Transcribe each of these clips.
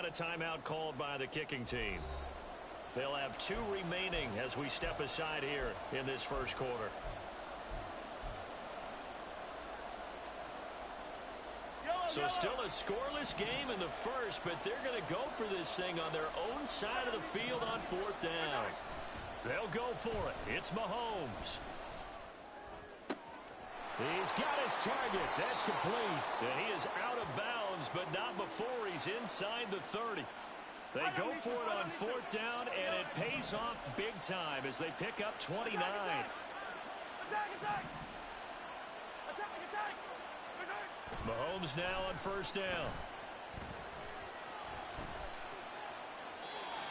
a timeout called by the kicking team. They'll have 2 remaining as we step aside here in this first quarter. So still a scoreless game in the first, but they're going to go for this thing on their own side of the field on 4th down. They'll go for it. It's Mahomes. He's got his target. That's complete. And he is out of bounds, but not before he's inside the 30. They go for it on 4th down, and it pays off big time as they pick up 29. Mahomes now on 1st down.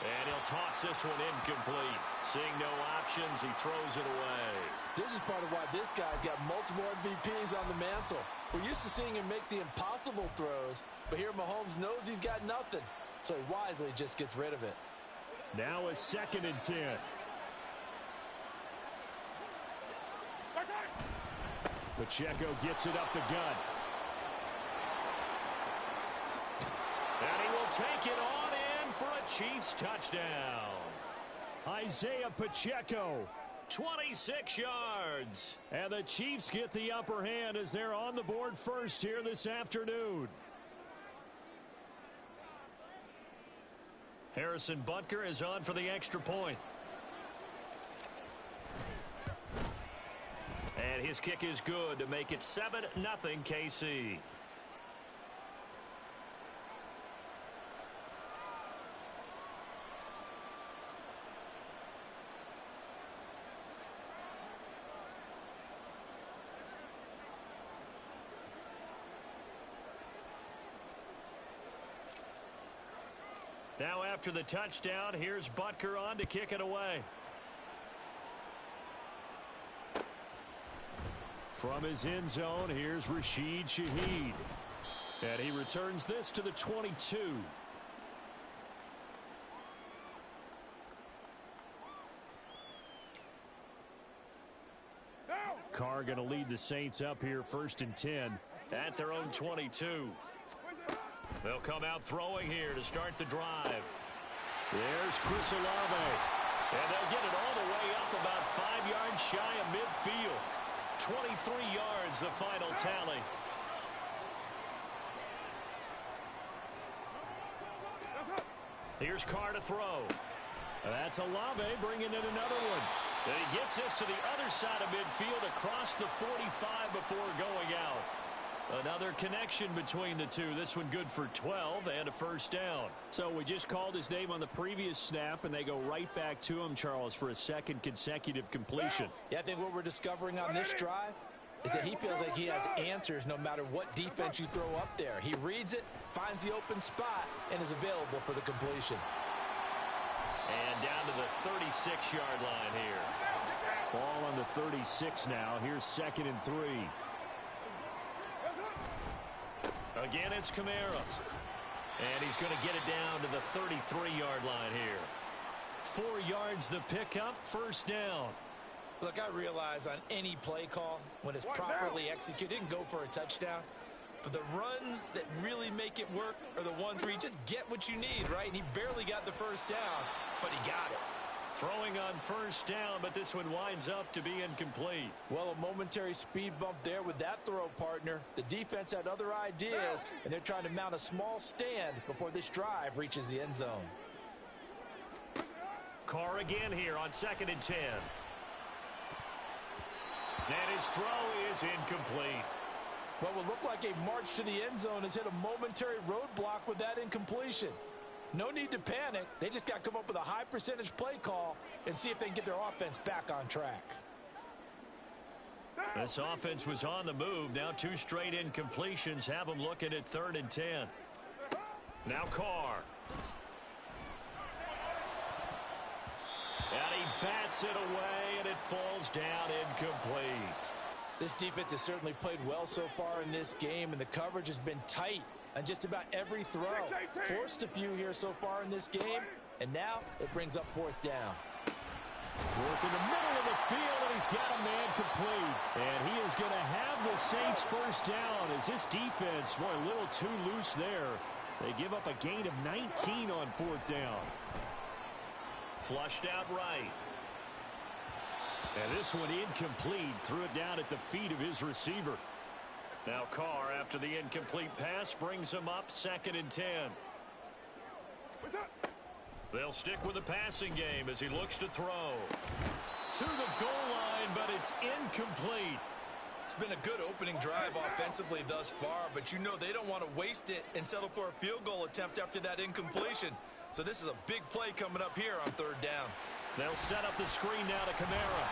And he'll toss this one incomplete. Seeing no options, he throws it away. This is part of why this guy's got multiple MVPs on the mantle. We're used to seeing him make the impossible throws, but here Mahomes knows he's got nothing, so he wisely just gets rid of it. Now a 2nd and 10. Pacheco gets it up the gut. And he will take it on in for a Chiefs touchdown. Isaiah Pacheco. 26 yards. And the Chiefs get the upper hand as they're on the board first here this afternoon. Harrison Butker is on for the extra point. And his kick is good to make it 7-0 KC. Now after the touchdown, here's Butker on to kick it away. From his end zone, here's Rashid Shaheed. And he returns this to the 22. Carr going to lead the Saints up here 1st and 10. At their own 22. They'll come out throwing here to start the drive. There's Chris Olave. And they'll get it all the way up about 5 yards shy of midfield. 23 yards, the final tally. Here's Carr to throw. That's Olave bringing in another one. And he gets this to the other side of midfield across the 45 before going out. Another connection between the two. This one good for 12 and a 1st down. So we just called his name on the previous snap, and they go right back to him, Charles, for a 2nd consecutive completion. Yeah, I think what we're discovering on this drive is that he feels like he has answers no matter what defense you throw up there. He reads it, finds the open spot, and is available for the completion. And down to the 36-yard line here. Ball on the 36 now. Here's 2nd and 3. Again, it's Kamara. And he's going to get it down to the 33-yard line here. 4 yards the pickup, 1st down. Look, I realize on any play call, when it's properly executed, it can go for a touchdown. But the runs that really make it work are the ones where you just get what you need, right? And he barely got the 1st down, but he got it. Throwing on 1st down, but this one winds up to be incomplete. Well, a momentary speed bump there with that throw, partner. The defense had other ideas, and they're trying to mount a small stand before this drive reaches the end zone. Carr again here on 2nd and 10. And his throw is incomplete. What will look like a march to the end zone has hit a momentary roadblock with that incompletion. No need to panic. They just got to come up with a high percentage play call and see if they can get their offense back on track. This offense was on the move. Now 2 straight incompletions have them looking at 3rd and 10. Now Carr. And he bats it away, and it falls down incomplete. This defense has certainly played well so far in this game, and the coverage has been tight on just about every throw. Forced a few here so far in this game, and now it brings up 4th down. Work in the middle of the field, and he's got a man complete. And he is going to have the Saints 1st down as this defense, boy, a little too loose there. They give up a gain of 19 on 4th down. Flushed out right. And this one incomplete. Threw it down at the feet of his receiver. Now Carr, after the incomplete pass, brings him up 2nd and 10. They'll stick with the passing game as he looks to throw. To the goal line, but it's incomplete. It's been a good opening drive offensively thus far, but you know they don't want to waste it and settle for a field goal attempt after that incompletion. So this is a big play coming up here on 3rd down. They'll set up the screen now to Kamara.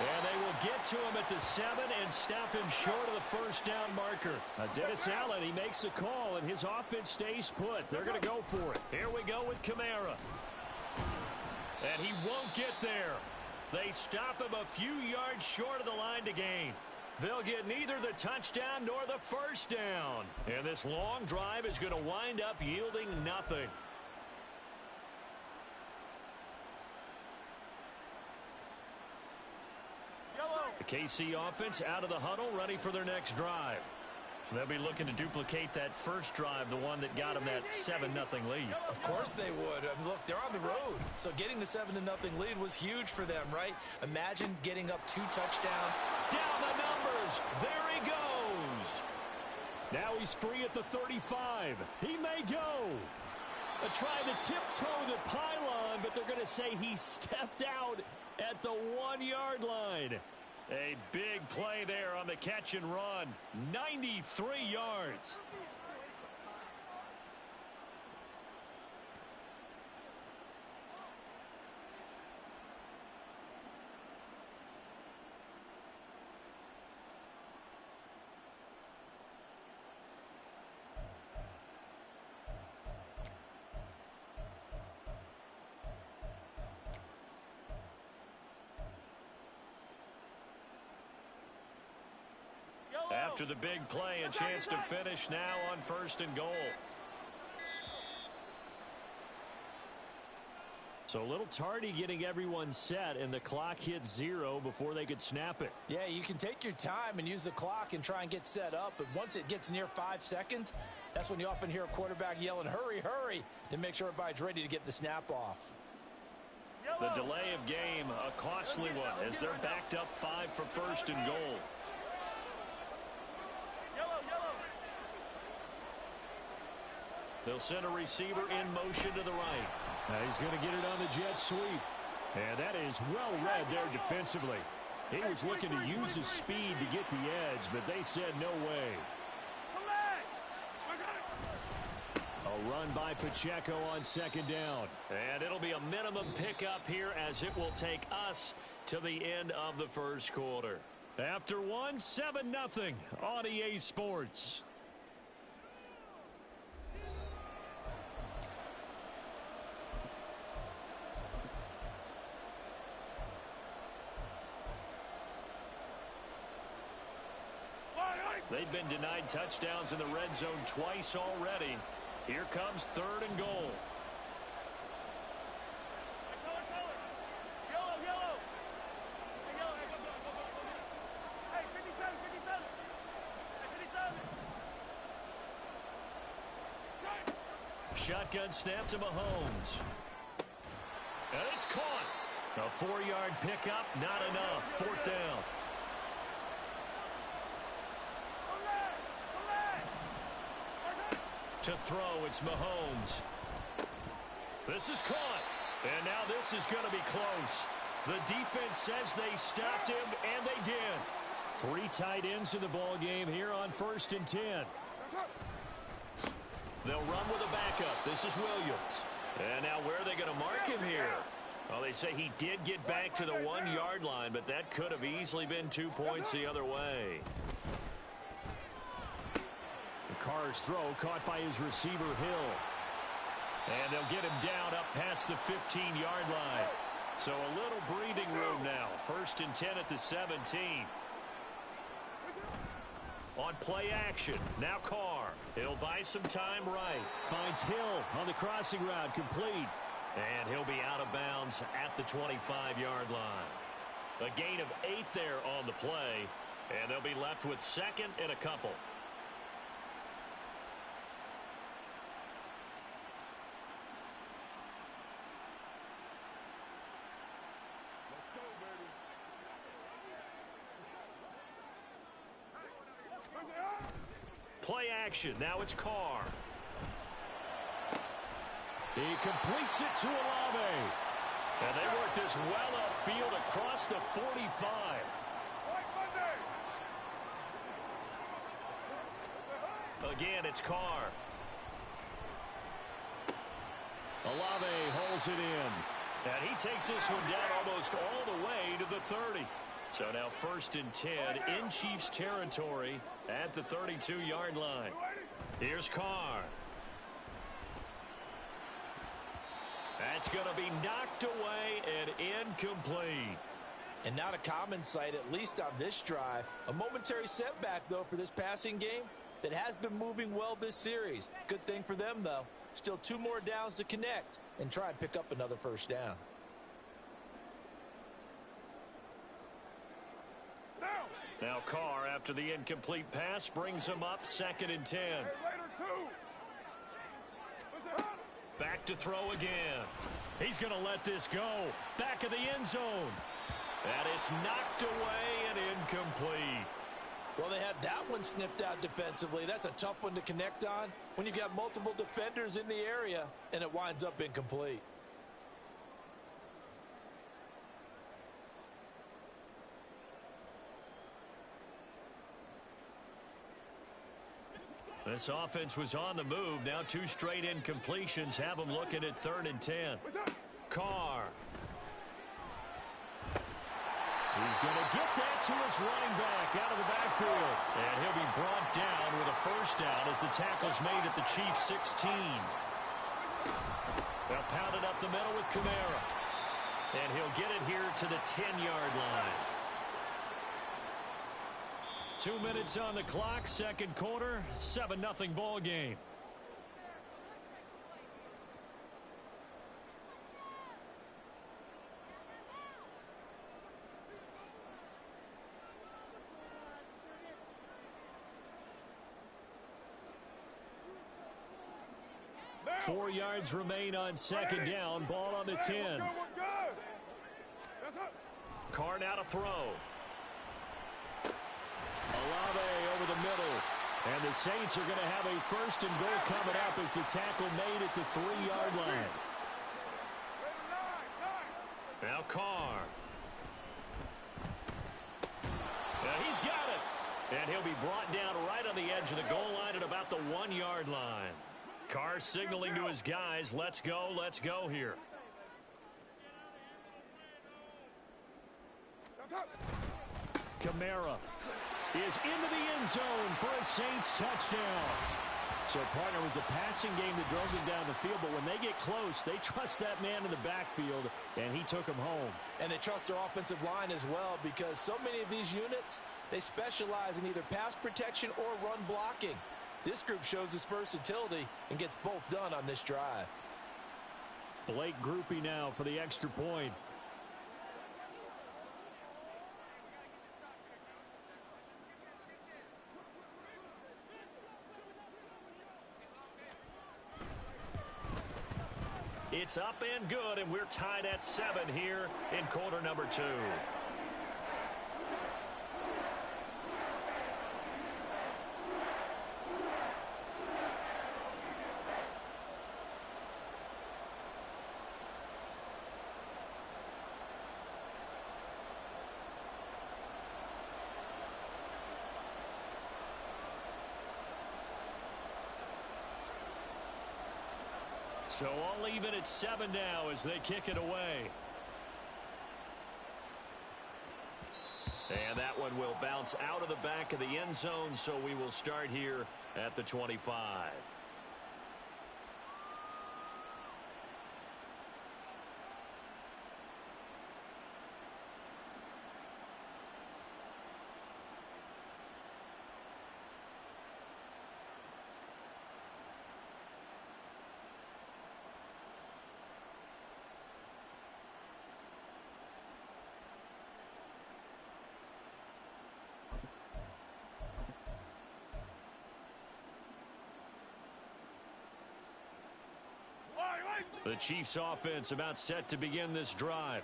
And they will get to him at the 7 and stop him short of the 1st down marker. Dennis Allen, he makes a call, and his offense stays put. They're going to go for it. Here we go with Kamara. And he won't get there. They stop him a few yards short of the line to gain. They'll get neither the touchdown nor the 1st down. And this long drive is going to wind up yielding nothing. The KC offense out of the huddle, ready for their next drive. They'll be looking to duplicate that first drive, the one that got them that 7-0 lead. Of course they would. Look, they're on the road, so getting the 7-0 lead was huge for them, right? Imagine getting up 2 touchdowns. Down the numbers. There he goes. Now he's free at the 35. He may go. Trying to tiptoe the pylon, but they're going to say he stepped out at the 1-yard line. A big play there on the catch and run. 93 yards. After the big play, a chance to finish now on 1st and goal. So a little tardy getting everyone set, and the clock hits 0 before they could snap it. Yeah, you can take your time and use the clock and try and get set up, but once it gets near 5 seconds, that's when you often hear a quarterback yelling, hurry, hurry, to make sure everybody's ready to get the snap off. The delay of game, a costly one, as they're backed up 5 for 1st and goal. They'll send a receiver in motion to the right. Now he's going to get it on the jet sweep. And that is well read there defensively. He was looking to use his speed to get the edge, but they said no way. A run by Pacheco on 2nd down. And it'll be a minimum pickup here as it will take us to the end of the 1st quarter. After 7-0 on EA Sports. They've been denied touchdowns in the red zone twice already. Here comes 3rd and goal. Shotgun snap to Mahomes. And it's caught. A 4-yard pickup, not enough. 4th down. To throw, it's Mahomes. This is caught. And now this is going to be close. The defense says they stopped him, and they did. 3 tight ends in the ball game here on 1st and 10. They'll run with a backup. This is Williams. And now where are they going to mark him here? Well, they say he did get back to the 1-yard line, but that could have easily been 2 points the other way. Carr's throw caught by his receiver, Hill. And they'll get him down up past the 15-yard line. So a little breathing room now. 1st and 10 at the 17. On play action. Now Carr. He'll buy some time right. Finds Hill on the crossing route. Complete. And he'll be out of bounds at the 25-yard line. A gain of 8 there on the play. And they'll be left with 2nd and a couple. Play action. Now it's Carr. He completes it to Olave. And they work this well upfield across the 45. Again, it's Carr. Olave holds it in. And he takes this one down almost all the way to the 30. So now 1st and 10 in Chiefs territory at the 32-yard line. Here's Carr. That's going to be knocked away and incomplete. And not a common sight, at least on this drive. A momentary setback, though, for this passing game that has been moving well this series. Good thing for them, though. Still 2 more downs to connect and try and pick up another first down. Now Carr, after the incomplete pass, brings him up 2nd and 10. Back to throw again. He's going to let this go. Back of the end zone. And it's knocked away and incomplete. Well, they had that one snipped out defensively. That's a tough one to connect on when you've got multiple defenders in the area, and it winds up incomplete. This offense was on the move. Now 2 straight incompletions have them looking at 3rd and 10. Carr. He's going to get that to his running back out of the backfield. And he'll be brought down with a first down as the tackle's made at the Chiefs' 16. They'll pound it up the middle with Kamara. And he'll get it here to the 10-yard line. 2 minutes on the clock, 2nd quarter, 7-0 ball game. Now. 4 yards remain on 2nd down. Ball on the 10. Carr now to throw. Olave over the middle. And the Saints are going to have a 1st and goal coming up as the tackle made at the 3-yard line. Now Carr. And he's got it. And he'll be brought down right on the edge of the goal line at about the 1-yard line. Carr signaling to his guys, let's go here. Kamara is into the end zone for a Saints touchdown. So, partner, was a passing game that drove them down the field, but when they get close, they trust that man in the backfield, and he took them home. And they trust their offensive line as well, because so many of these units, they specialize in either pass protection or run blocking. This group shows its versatility and gets both done on this drive. Blake Groupie now for the extra point. It's up and good, and we're tied at 7 here in quarter number 2. So all even at 7 now as they kick it away. And that one will bounce out of the back of the end zone, so we will start here at the 25. The Chiefs offense about set to begin this drive.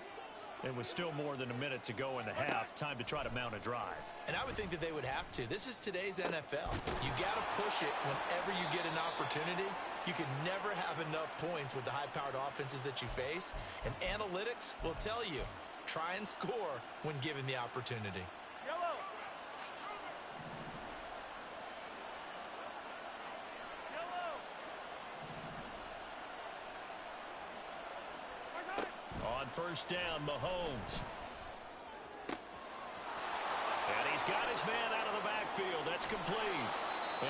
And with still more than a minute to go in the half, time to try to mount a drive. And I would think that they would have to. This is today's NFL. You got to push it whenever you get an opportunity. You can never have enough points with the high-powered offenses that you face. And analytics will tell you, try and score when given the opportunity. On first down, Mahomes. And he's got his man out of the backfield. That's complete.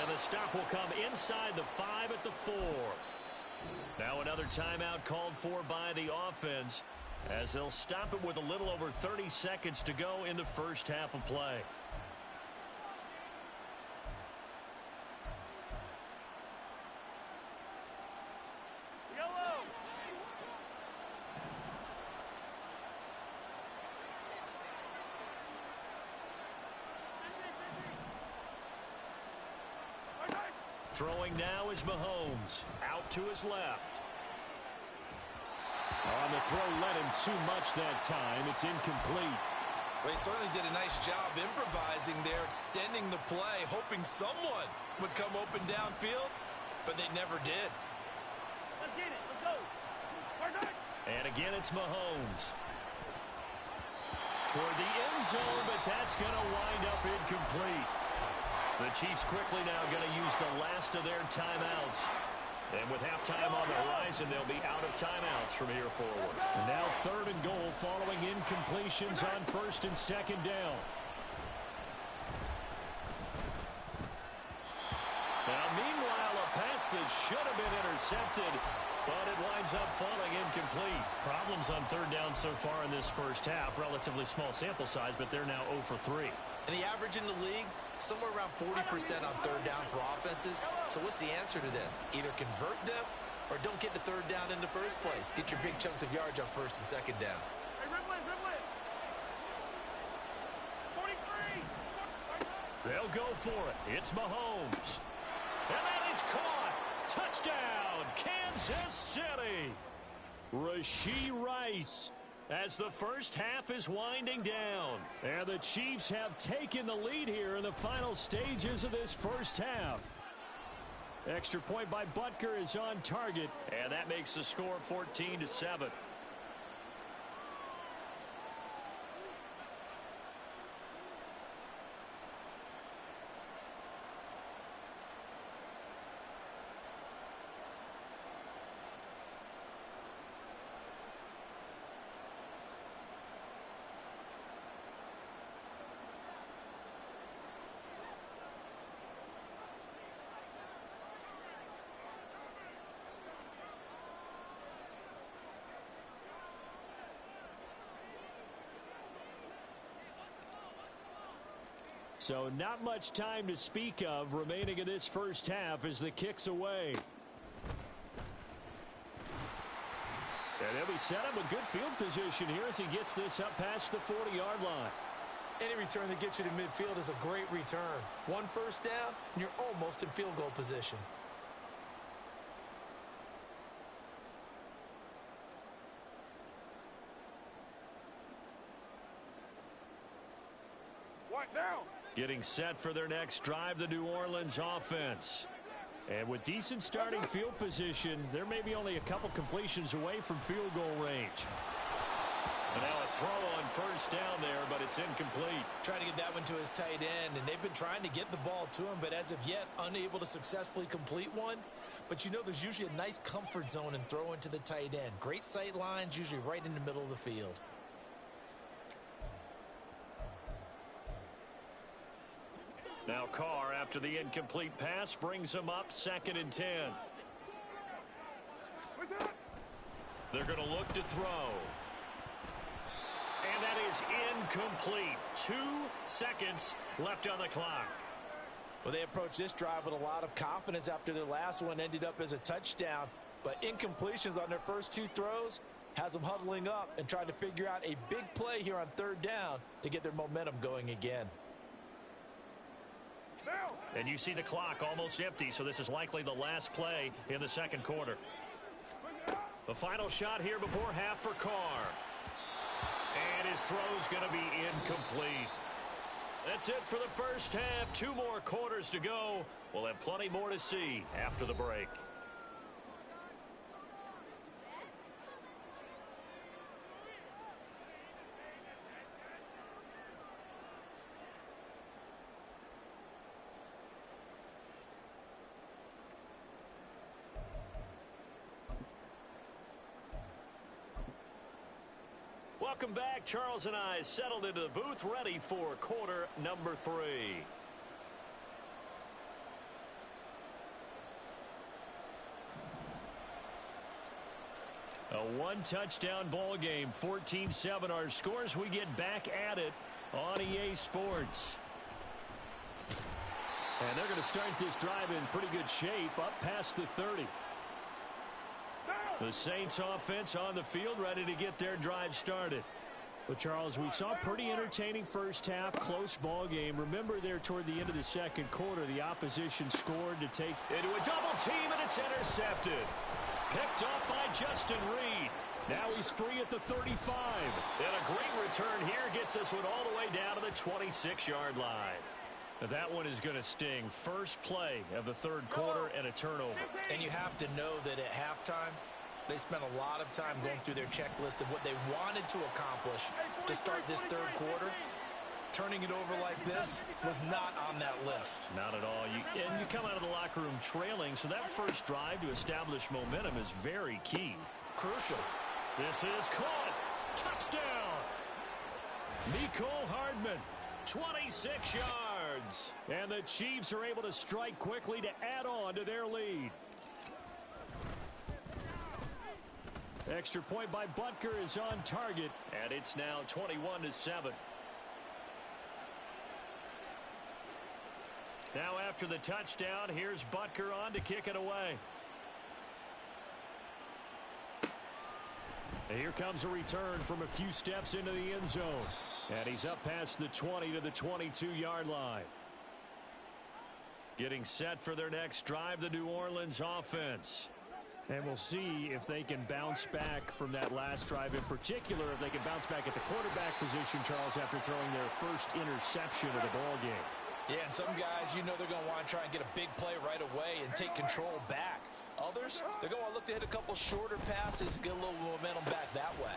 And the stop will come inside the 5 at the 4. Now another timeout called for by the offense as they'll stop it with a little over 30 seconds to go in the first half of play. Throwing now is Mahomes. Out to his left. On the throw, led him too much that time. It's incomplete. Well, he certainly did a nice job improvising there, extending the play, hoping someone would come open downfield, but they never did. Let's get it. Let's go. And again, it's Mahomes. Toward the end zone, but that's going to wind up incomplete. The Chiefs quickly now going to use the last of their timeouts. And with halftime on the horizon, they'll be out of timeouts from here forward. And now 3rd and goal following incompletions on 1st and 2nd down. Now, meanwhile, a pass that should have been intercepted, but it winds up falling incomplete. Problems on 3rd down so far in this first half. Relatively small sample size, but they're now 0 for 3. And the average in the league, somewhere around 40% on 3rd down for offenses. So what's the answer to this? Either convert them or don't get to 3rd down in the first place. Get your big chunks of yards on 1st and 2nd down. Hey, red blitz, red blitz. 43. They'll go for it. It's Mahomes. And that is caught. Touchdown, Kansas City. Rashee Rice as the first half is winding down. And the Chiefs have taken the lead here in the final stages of this first half. Extra point by Butker is on target. And that makes the score 14-7. So not much time to speak of remaining in this first half as the kick's away. And he'll be set up with good field position here as he gets this up past the 40-yard line. Any return that gets you to midfield is a great return. 1 first down, and you're almost in field goal position. What now? Getting set for their next drive, the New Orleans offense. And with decent starting field position, there may be only a couple completions away from field goal range. And now a throw on first down there, but it's incomplete. Trying to get that one to his tight end, and they've been trying to get the ball to him, but as of yet, unable to successfully complete one. But you know there's usually a nice comfort zone in throwing to the tight end. Great sight lines, usually right in the middle of the field. Now Carr, after the incomplete pass, brings him up 2nd and 10. They're going to look to throw. And that is incomplete. 2 seconds left on the clock. Well, they approached this drive with a lot of confidence after their last one ended up as a touchdown. But incompletions on their first 2 throws has them huddling up and trying to figure out a big play here on 3rd down to get their momentum going again. And you see the clock almost empty, so this is likely the last play in the 2nd quarter. The final shot here before half for Carr. And his throw's going to be incomplete. That's it for the first half. 2 more quarters to go. We'll have plenty more to see after the break. Welcome back. Charles and I settled into the booth, ready for quarter number 3. A 1-touchdown ball game, 14-7 our scores. We get back at it on EA Sports. And they're going to start this drive in pretty good shape, up past the 30. The Saints offense on the field, ready to get their drive started. Well, Charles, we saw pretty entertaining first half, close ball game. Remember there toward the end of the second quarter, the opposition scored to take into a double team, and it's intercepted. Picked off by Justin Reed. Now he's free at the 35. And a great return here gets this one all the way down to the 26-yard line. Now that one is going to sting. First play of the third quarter and a turnover. And you have to know that at halftime, they spent a lot of time going through their checklist of what they wanted to accomplish to start this third quarter. Turning it over like this was not on that list. Not at all. And you come out of the locker room trailing, so that first drive to establish momentum is very key. Crucial. This is caught. Touchdown. Mecole Hardman, 26 yards. And the Chiefs are able to strike quickly to add on to their lead. Extra point by Butker is on target. And it's now 21-7. Now after the touchdown, here's Butker on to kick it away. And here comes a return from a few steps into the end zone. And he's up past the 20 to the 22-yard line. Getting set for their next drive, the New Orleans offense. And we'll see if they can bounce back from that last drive, in particular if they can bounce back at the quarterback position, Charles, after throwing their first interception of the ball game. Yeah, and some guys, you know they're going to want to try and get a big play right away and take control back. Others, they're going to look to hit a couple shorter passes, get a little momentum back that way.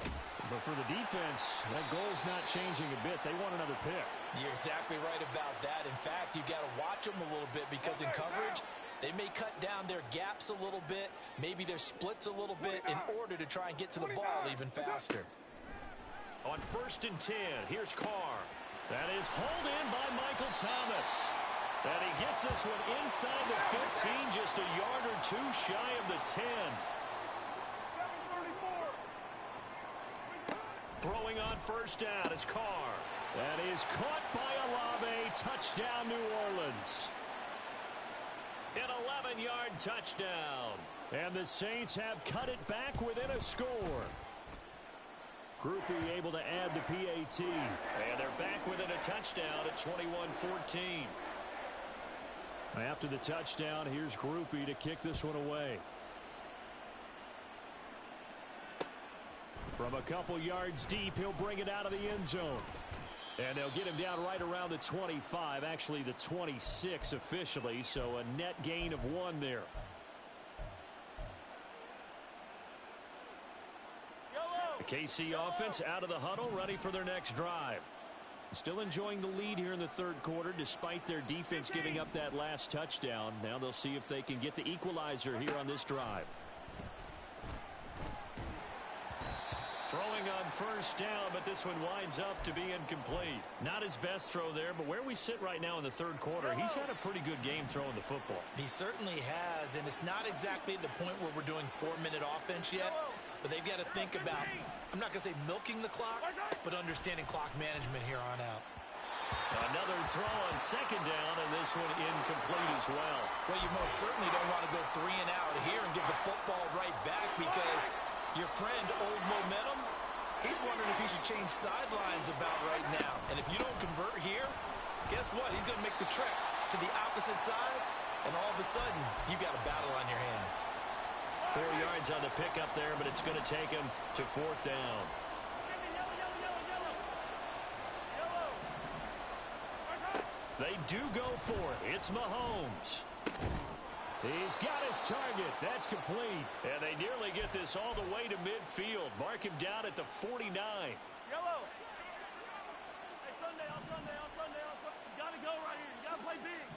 But for the defense, that goal's not changing a bit. They want another pick. You're exactly right about that. In fact, you got to watch them a little bit because in coverage, they may cut down their gaps a little bit, maybe their splits a little bit in order to try and get to the ball even faster. On 1st and 10, here's Carr. That is hauled in by Michael Thomas. And he gets this one inside the 15, just a yard or two shy of the 10. Throwing on 1st down is Carr. That is caught by Olave. Touchdown, New Orleans. An 11-yard touchdown. And the Saints have cut it back within a score. Groupie able to add the PAT. And they're back within a touchdown at 21-14. After the touchdown, here's Groupie to kick this one away. From a couple yards deep, he'll bring it out of the end zone. And they'll get him down right around the 25, actually the 26 officially, so a net gain of 1 there. The KC offense out of the huddle, ready for their next drive. Still enjoying the lead here in the third quarter, despite their defense giving up that last touchdown. Now they'll see if they can get the equalizer here on this drive. Throwing on 1st down, but this one winds up to be incomplete. Not his best throw there, but where we sit right now in the third quarter, he's had a pretty good game throwing the football. He certainly has, and it's not exactly at the point where we're doing 4-minute offense yet, but they've got to think about, I'm not going to say milking the clock, but understanding clock management here on out. Another throw on 2nd down, and this one incomplete as well. Well, you most certainly don't want to go 3 and out here and give the football right back because your friend, Old Momentum, he's wondering if he should change sidelines about right now. And if you don't convert here, guess what? He's going to make the trek to the opposite side, and all of a sudden, you've got a battle on your hands. 4 yards on the pickup there, but it's going to take him to 4th down. They do go for it. It's Mahomes. He's got his target. That's complete. And they nearly get this all the way to midfield. Mark him down at the 49. Yellow. Hey, Sunday, on Sunday. You got to go right here. You got to play big.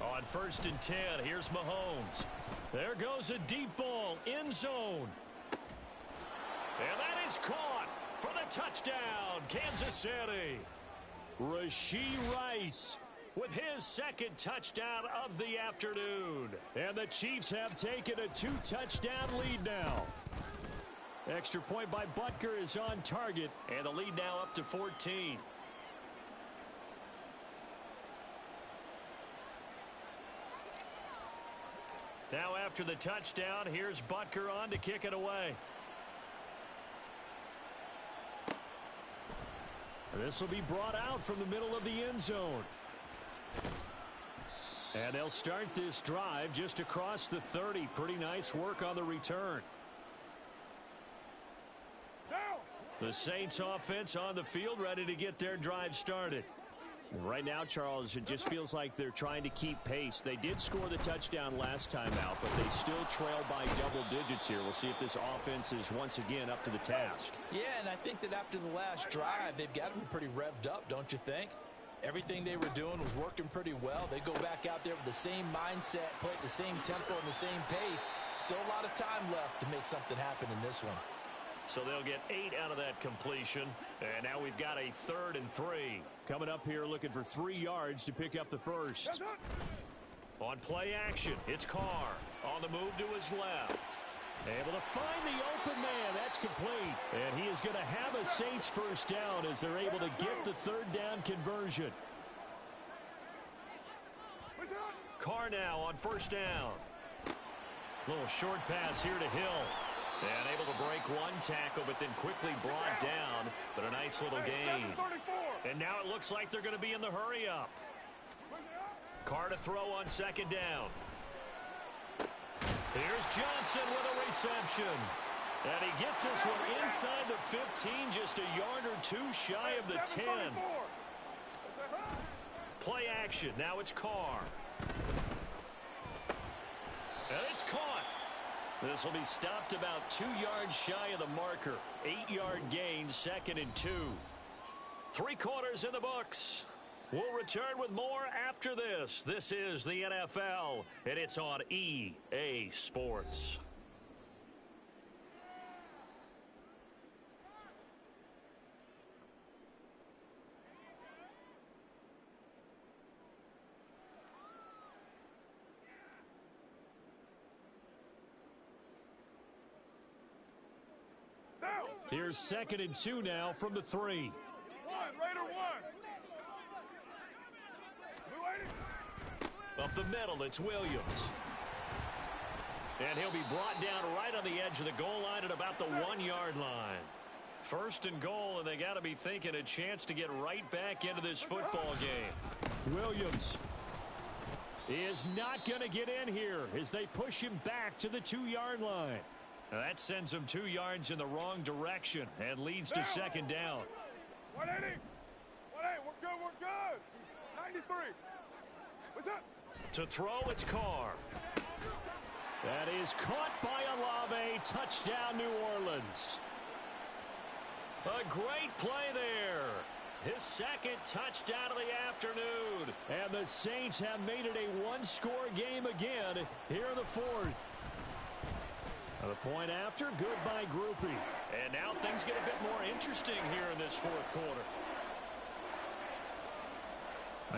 On 1st and 10, here's Mahomes. There goes a deep ball, end zone. And that is caught for the touchdown, Kansas City. Rashee Rice with his 2nd touchdown of the afternoon. And the Chiefs have taken a 2-touchdown lead now. Extra point by Butker is on target, and the lead now up to 14. Now after the touchdown, here's Butker on to kick it away. This will be brought out from the middle of the end zone. And they'll start this drive just across the 30. Pretty nice work on the return. The Saints offense on the field ready to get their drive started. Right now, Charles, it just feels like they're trying to keep pace. They did score the touchdown last time out, but they still trail by double digits here. We'll see if this offense is once again up to the task. Yeah, and I think that after the last drive, they've got to be pretty revved up, don't you think? Everything they were doing was working pretty well. They go back out there with the same mindset, play at the same tempo and the same pace. Still a lot of time left to make something happen in this one. So they'll get 8 out of that completion. And now we've got a 3rd and 3. Coming up here looking for 3 yards to pick up the first. On play action, it's Carr. On the move to his left. Able to find the open man. That's complete. And he is going to have a Saints first down as they're able to get the 3rd down conversion. Carr now on 1st down. Little short pass here to Hill. And able to break one tackle, but then quickly brought down. But a nice little gain. And now it looks like they're going to be in the hurry-up. Carr to throw on 2nd down. Here's Johnson with a reception. And he gets this one inside the 15, just a yard or 2 shy of the 10. Play action. Now it's Carr. And it's caught. This will be stopped about 2 yards shy of the marker. 8-yard gain, 2nd and 2. 3 quarters in the books. We'll return with more after this. This is the NFL, and it's on EA Sports. Here's 2nd and 2 now from the 3. Raider 1. Up the middle, it's Williams. And he'll be brought down right on the edge of the goal line at about the 1-yard line. 1st and goal, and they got to be thinking a chance to get right back into this football game. Williams is not going to get in here as they push him back to the 2-yard line. Now that sends him 2 yards in the wrong direction and leads to 2nd down. 180. 180. We're good. 93. What's up? To throw, it's Carr. That is caught by Olave. Touchdown, New Orleans. A great play there. His 2nd touchdown of the afternoon. And the Saints have made it a 1-score game again here in the 4th. The point after, good by Groupie. And now things get a bit more interesting here in this 4th quarter.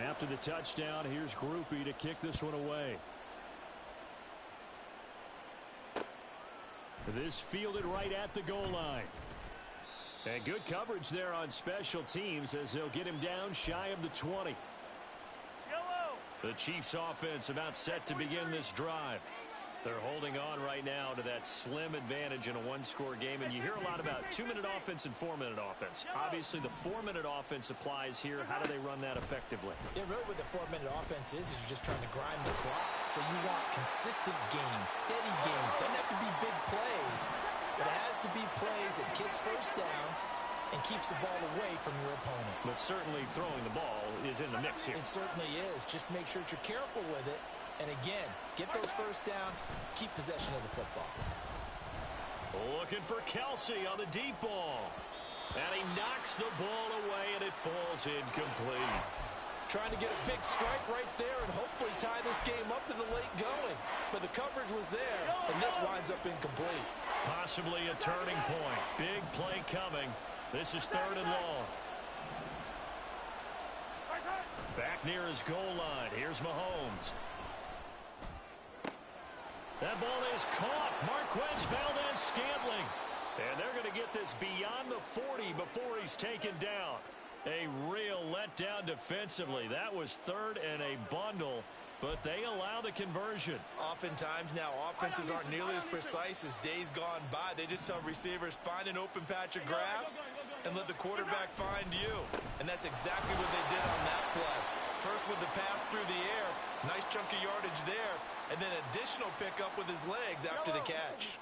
After the touchdown, here's Groupie to kick this one away. This fielded right at the goal line. And good coverage there on special teams as they'll get him down shy of the 20. Yellow. The Chiefs offense about set to begin this drive. They're holding on right now to that slim advantage in a 1-score game. And you hear a lot about 2-minute offense and 4-minute offense. Obviously, the 4-minute offense applies here. How do they run that effectively? Yeah, really what the 4-minute offense is you're just trying to grind the clock. So you want consistent gains, steady gains. Doesn't have to be big plays, but it has to be plays that gets first downs and keeps the ball away from your opponent. But certainly throwing the ball is in the mix here. It certainly is. Just make sure that you're careful with it. And again, get those first downs, keep possession of the football. Looking for Kelsey on the deep ball. And he knocks the ball away, and it falls incomplete. Trying to get a big strike right there and hopefully tie this game up in the late going. But the coverage was there, and this winds up incomplete. Possibly a turning point. Big play coming. This is 3rd and long. Back near his goal line. Here's Mahomes. That ball is caught. Marquez Valdez-Scantling. And they're going to get this beyond the 40 before he's taken down. A real letdown defensively. That was 3rd and a bundle, but they allow the conversion. Oftentimes now, offenses aren't nearly as precise as days gone by. They just tell receivers, find an open patch of grass and let the quarterback find you. And that's exactly what they did on that play. First with the pass through the air, nice chunk of yardage there, and then additional pickup with his legs after the catch.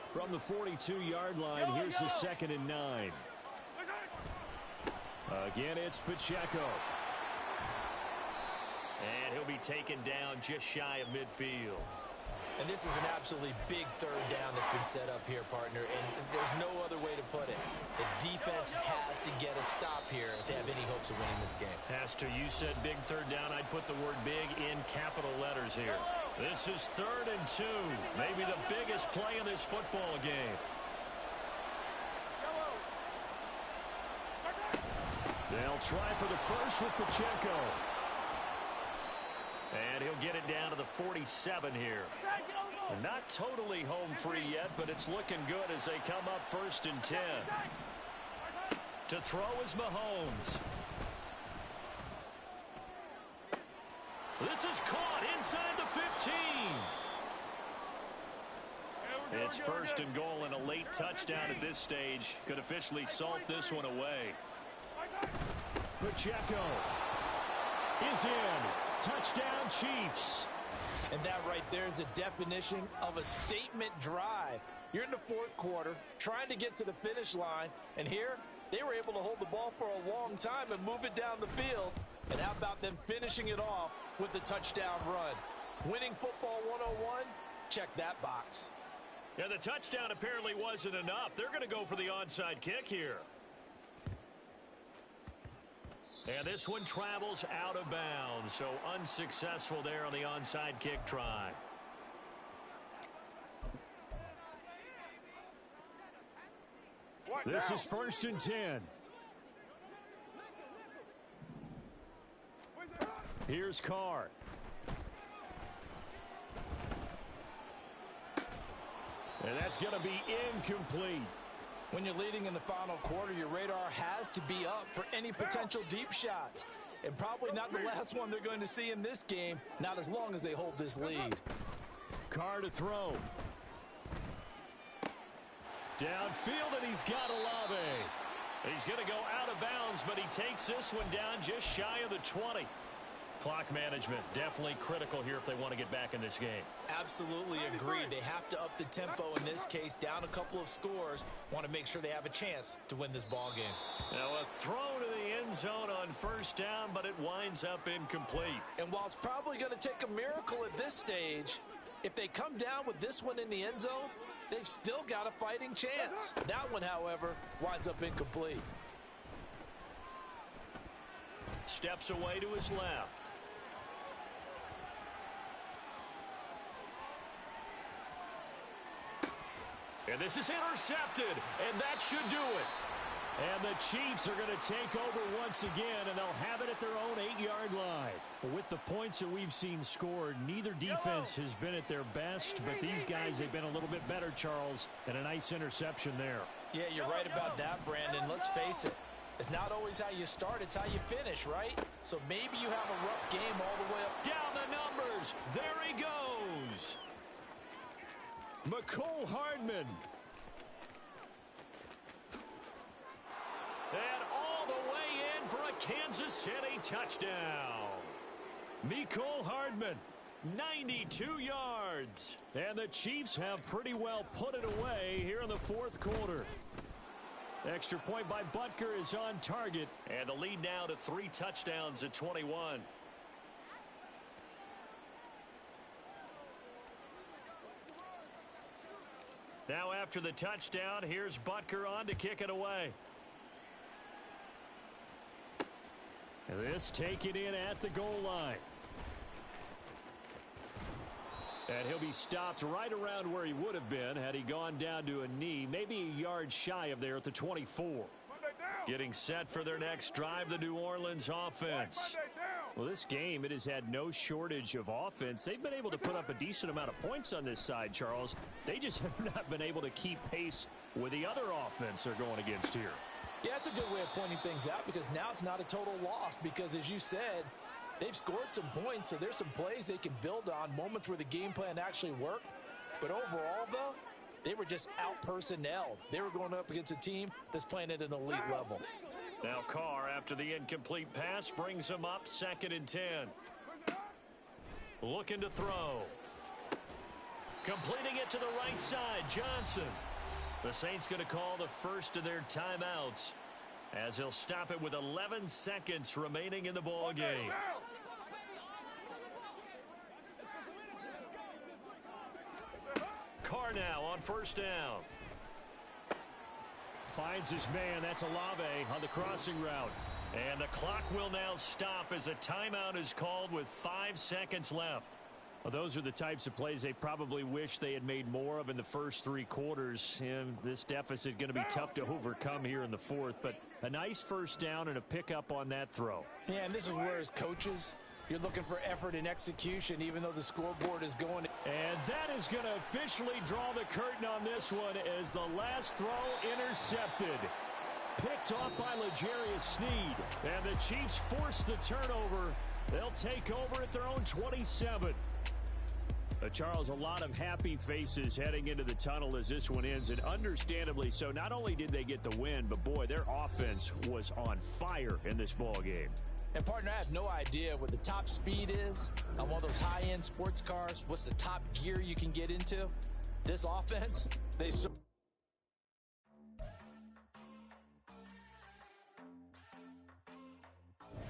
From the 42-yard line, here's the 2nd and 9. Again, it's Pacheco. And he'll be taken down just shy of midfield. And this is an absolutely big 3rd down that's been set up here, partner, and there's no other way to put it. The defense has to get a stop here if they have any hopes of winning this game. Pastor, you said big 3rd down. I'd put the word big in capital letters here. This is 3rd and 2. Maybe the biggest play in this football game. They'll try for the first with Pacheco. And he'll get it down to the 47 here. Not totally home free yet, but it's looking good as they come up 1st and 10. To throw is Mahomes. This is caught inside the 15. It's 1st and goal and a late touchdown at this stage. Could officially salt this one away. Pacheco is in. Touchdown, Chiefs. And that right there is the definition of a statement drive. You're in the 4th quarter, trying to get to the finish line, and here they were able to hold the ball for a long time and move it down the field. And how about them finishing it off with the touchdown run? Winning football 101, check that box. Yeah, the touchdown apparently wasn't enough. They're going to go for the onside kick here. And this one travels out of bounds, so unsuccessful there on the onside kick try. This is 1st and 10. Here's Carr. And that's going to be incomplete. When you're leading in the final quarter, your radar has to be up for any potential deep shots. And probably not the last one they're going to see in this game, not as long as they hold this lead. Carr to throw. Downfield, and he's got Olave. He's going to go out of bounds, but he takes this one down just shy of the 20. Clock management definitely critical here if they want to get back in this game. Absolutely agreed. They have to up the tempo in this case, down a couple of scores. Want to make sure they have a chance to win this ball game. Now a throw to the end zone on 1st down, but it winds up incomplete. And while it's probably going to take a miracle at this stage, if they come down with this one in the end zone, they've still got a fighting chance. That one, however, winds up incomplete. Steps away to his left. And this is intercepted, and that should do it. And the Chiefs are going to take over once again, and they'll have it at their own 8-yard line. With the points that we've seen scored, neither defense has been at their best, but these guys, they've been a little bit better, Charles, and a nice interception there. Yeah, you're right about that, Brandon. Let's face it. It's not always how you start, it's how you finish, right? So maybe you have a rough game all the way up. Down the numbers. There he goes. McCole Hardman. And all the way in for a Kansas City touchdown. McCole Hardman, 92 yards. And the Chiefs have pretty well put it away here in the 4th quarter. Extra point by Butker is on target. And the lead now to 3 touchdowns at 21. Now after the touchdown, here's Butker on to kick it away. This taken in at the goal line. And he'll be stopped right around where he would have been had he gone down to a knee, maybe a yard shy of there at the 24. Getting set for their next drive, the New Orleans offense. Well, this game, it has had no shortage of offense. They've been able to put up a decent amount of points on this side, Charles. They just have not been able to keep pace with the other offense they're going against here. Yeah, that's a good way of pointing things out because now it's not a total loss because, as you said, they've scored some points, so there's some plays they can build on, moments where the game plan actually worked. But overall, though, they were just out-personnelled. They were going up against a team that's playing at an elite level. Now Carr, after the incomplete pass, brings him up 2nd and 10. Looking to throw. Completing it to the right side, Johnson. The Saints going to call the first of their timeouts as he'll stop it with 11 seconds remaining in the ball game. Carr now on 1st down. Finds his man. That's Olave on the crossing route. And the clock will now stop as a timeout is called with 5 seconds left. Well, those are the types of plays they probably wish they had made more of in the first 3 quarters. And this deficit going to be tough to overcome here in the 4th. But a nice 1st down and a pickup on that throw. Yeah, and this is where, as coaches, you're looking for effort and execution, even though the scoreboard is going. And that is going to officially draw the curtain on this one as the last throw intercepted. Picked off by L'Jarius Sneed. And the Chiefs force the turnover. They'll take over at their own 27. Charles, a lot of happy faces heading into the tunnel as this one ends, and understandably so. Not only did they get the win, but boy, their offense was on fire in this ball game. And partner, I have no idea what the top speed is on one of those high-end sports cars. What's the top gear you can get into? This offense, they